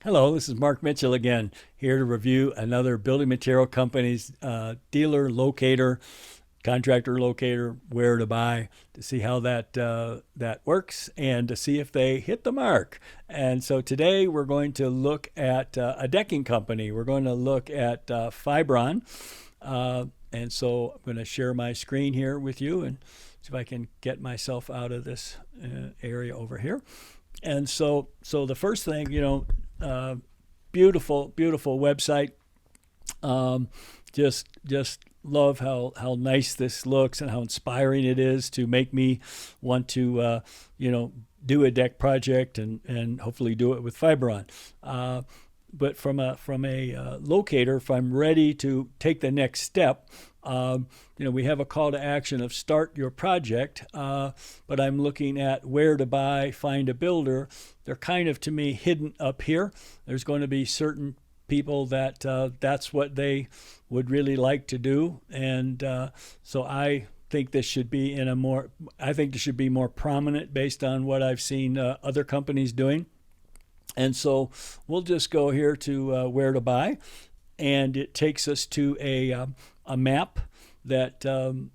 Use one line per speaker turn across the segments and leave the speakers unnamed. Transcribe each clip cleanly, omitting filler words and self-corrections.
Hello, this is Mark Mitchell again, here to review another building material company's dealer locator, contractor locator, where to buy, to see how that works and to see if they hit the mark. And so today we're going to look at a decking company. We're going to look at Fiberon. And so I'm going to share my screen here with you and see if I can get myself out of this area over here. And so the first thing, beautiful, beautiful website. Just love how nice this looks and how inspiring it is to make me want to, do a deck project and hopefully do it with Fiberon. But from a locator, if I'm ready to take the next step, we have a call to action of start your project, but I'm looking at where to buy, find a builder. They're kind of, to me, hidden up here. There's going to be certain people that that's what they would really like to do, and so I think this should be more prominent based on what I've seen other companies doing. And so we'll just go here to where to buy, and it takes us to a map that,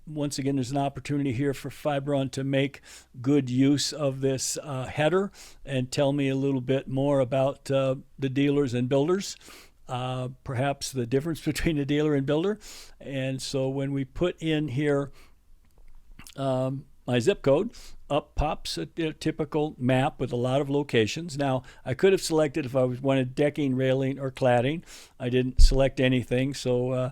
once again, there's an opportunity here for Fiberon to make good use of this header and tell me a little bit more about the dealers and builders, perhaps the difference between a dealer and builder. And so when we put in here my zip code, up pops a typical map with a lot of locations. Now, I could have selected if I wanted decking, railing, or cladding. I didn't select anything, so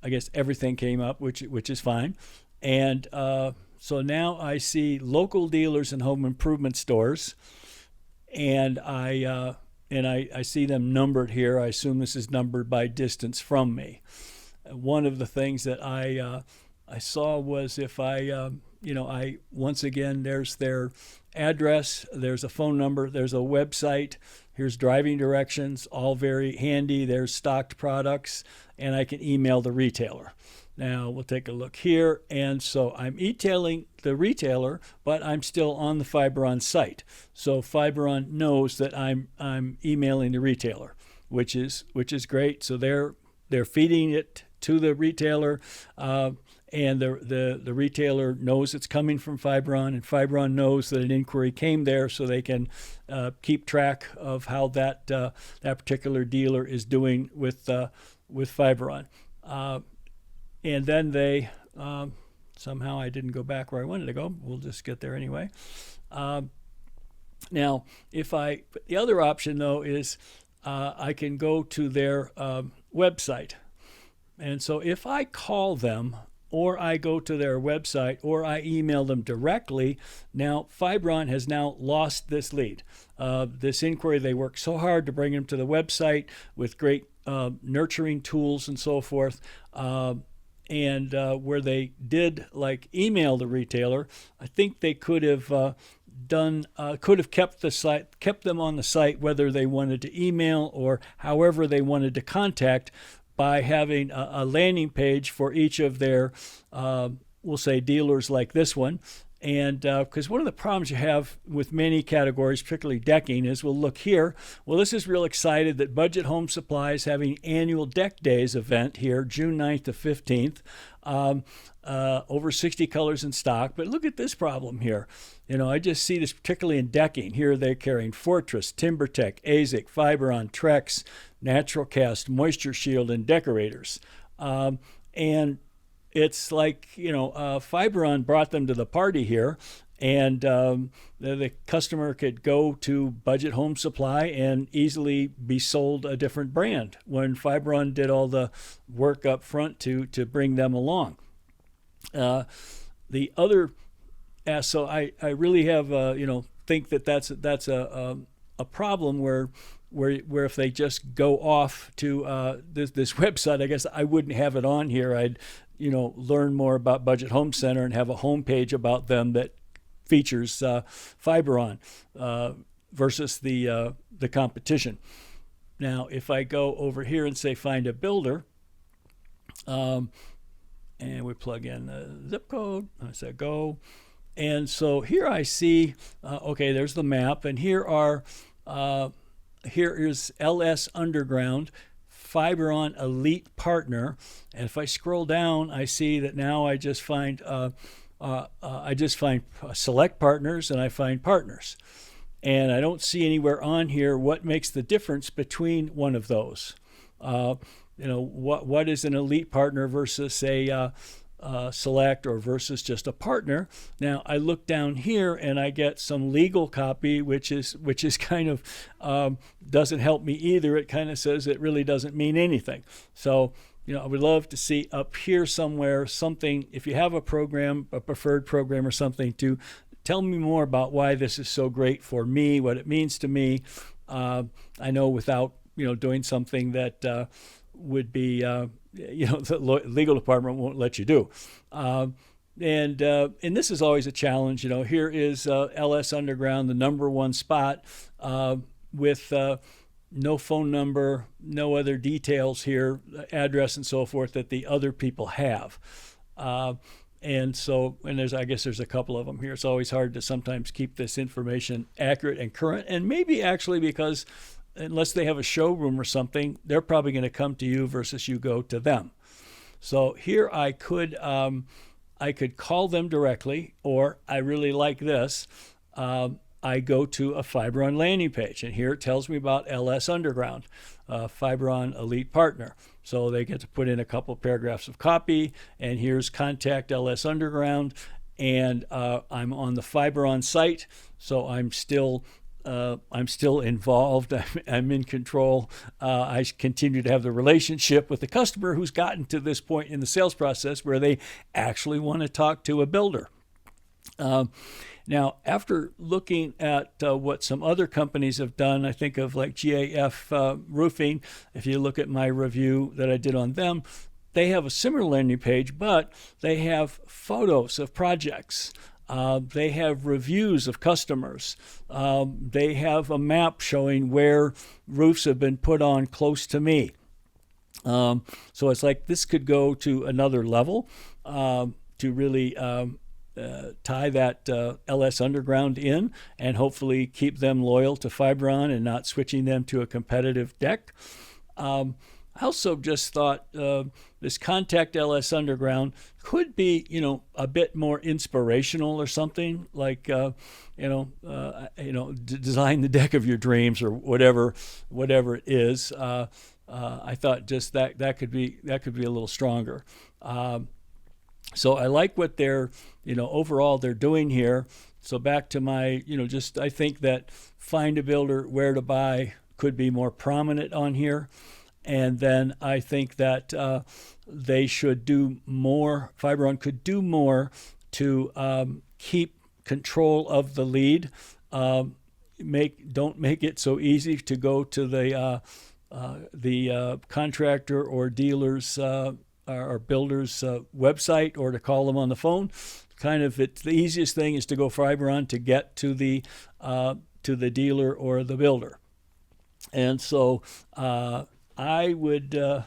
I guess everything came up, which is fine. And so now I see local dealers and home improvement stores, and I see them numbered here. I assume this is numbered by distance from me. One of the things that I saw was if I once again, there's their address, there's a phone number, there's a website, here's driving directions, all very handy. There's stocked products, and I can email the retailer. Now we'll take a look here, and so I'm e-tailing the retailer, but I'm still on the Fiberon site. So Fiberon knows that I'm emailing the retailer, which is great. So they're feeding it to the retailer. And the retailer knows it's coming from Fiberon, and Fiberon knows that an inquiry came there, so they can keep track of how that particular dealer is doing with Fiberon. And then they somehow I didn't go back where I wanted to go. We'll just get there anyway. Now, the other option though is I can go to their website, and so if I call them, or I go to their website, or I email them directly, now Fiberon has now lost this lead. This inquiry, they worked so hard to bring them to the website with great nurturing tools and so forth. And where they did like email the retailer, I think they could have kept them on the site, whether they wanted to email or however they wanted to contact, by having a landing page for each of their, we'll say, dealers like this one. And because one of the problems you have with many categories, particularly decking, is we'll look here. Well, this is real excited that Budget Home Supply is having annual Deck Days event here, June 9th to 15th. Over 60 colors in stock. But look at this problem here. I just see this particularly in decking. Here they're carrying Fortress, TimberTech, AZEK, Fiberon, Trex, Natural Cast, Moisture Shield, and Decorators. And it's like, Fiberon brought them to the party here, and the customer could go to Budget Home Supply and easily be sold a different brand when Fiberon did all the work up front to bring them along. The other, so I really have, think that's a problem where if they just go off to this website, I guess I wouldn't have it on here. I'd learn more about Budget Home Center and have a homepage about them that features Fiberon versus the competition. Now, if I go over here and say find a builder, and we plug in the zip code, I say go, and so here I see, okay, there's the map, and here are here is LS Underground Fiberon Elite Partner, and if I scroll down, I see that now I just find select partners, and I find partners, and I don't see anywhere on here what makes the difference between one of those. What is an elite partner versus a select, or versus just a partner. Now I look down here and I get some legal copy, which is kind of doesn't help me either. It kind of says it really doesn't mean anything. So I would love to see up here somewhere something, if you have a program, a preferred program or something, to tell me more about why this is so great for me, what it means to me. I know without doing something that would be the legal department won't let you do. And this is always a challenge. Here is LS Underground, the number one spot, with no phone number, no other details here, address and so forth that the other people have. I guess there's a couple of them here. It's always hard to sometimes keep this information accurate and current, and maybe actually because unless they have a showroom or something, they're probably going to come to you versus you go to them. So here I could call them directly, or I really like this. I go to a Fiberon landing page, and here it tells me about LS Underground, Fiberon Elite Partner. So they get to put in a couple paragraphs of copy, and here's contact LS Underground, and I'm on the Fiberon site, so I'm still involved. I'm in control. I continue to have the relationship with the customer who's gotten to this point in the sales process where they actually want to talk to a builder. Now, after looking at what some other companies have done, I think of like GAF Roofing. If you look at my review that I did on them, they have a similar landing page, but they have photos of projects. They have reviews of customers. They have a map showing where roofs have been put on close to me. So it's like this could go to another level to really tie that LS Underground in, and hopefully keep them loyal to Fiberon and not switching them to a competitive deck. I also just thought this Contact LS Underground could be, a bit more inspirational or something, like, design the deck of your dreams, or whatever it is. I thought just that could be a little stronger. So I like what they're, overall they're doing here. So back to my, I think that find a builder, where to buy could be more prominent on here. And then I think that they should do more, Fiberon could do more to keep control of the lead. Don't make it so easy to go to the contractor or dealer's or builder's website, or to call them on the phone. The easiest thing is to go Fiberon to get to the dealer or the builder. And so I would,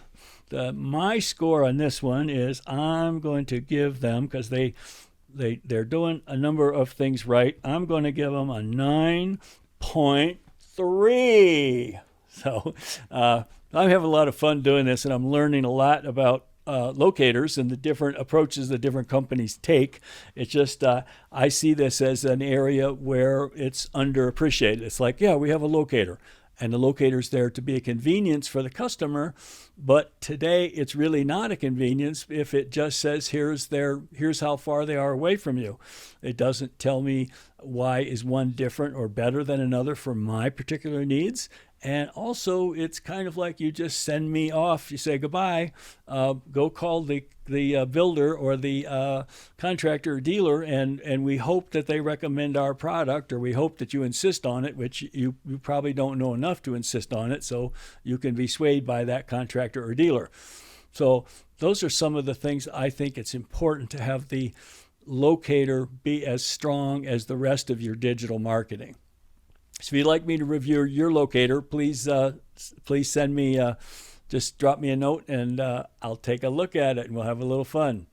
my score on this one is I'm going to give them, because they're doing a number of things right, I'm going to give them a 9.3. So I'm having a lot of fun doing this, and I'm learning a lot about locators and the different approaches that different companies take. It's just I see this as an area where it's underappreciated. It's like, yeah, we have a locator, and the locator's there to be a convenience for the customer, but today it's really not a convenience if it just says here's how far they are away from you. It doesn't tell me why is one different or better than another for my particular needs. And also, it's kind of like you just send me off. You say goodbye, go call the builder or the contractor or dealer, and we hope that they recommend our product, or we hope that you insist on it, which you probably don't know enough to insist on it, so you can be swayed by that contractor or dealer. So those are some of the things I think it's important to have the locator be as strong as the rest of your digital marketing. So if you'd like me to review your locator, please send me, just drop me a note, and I'll take a look at it, and we'll have a little fun.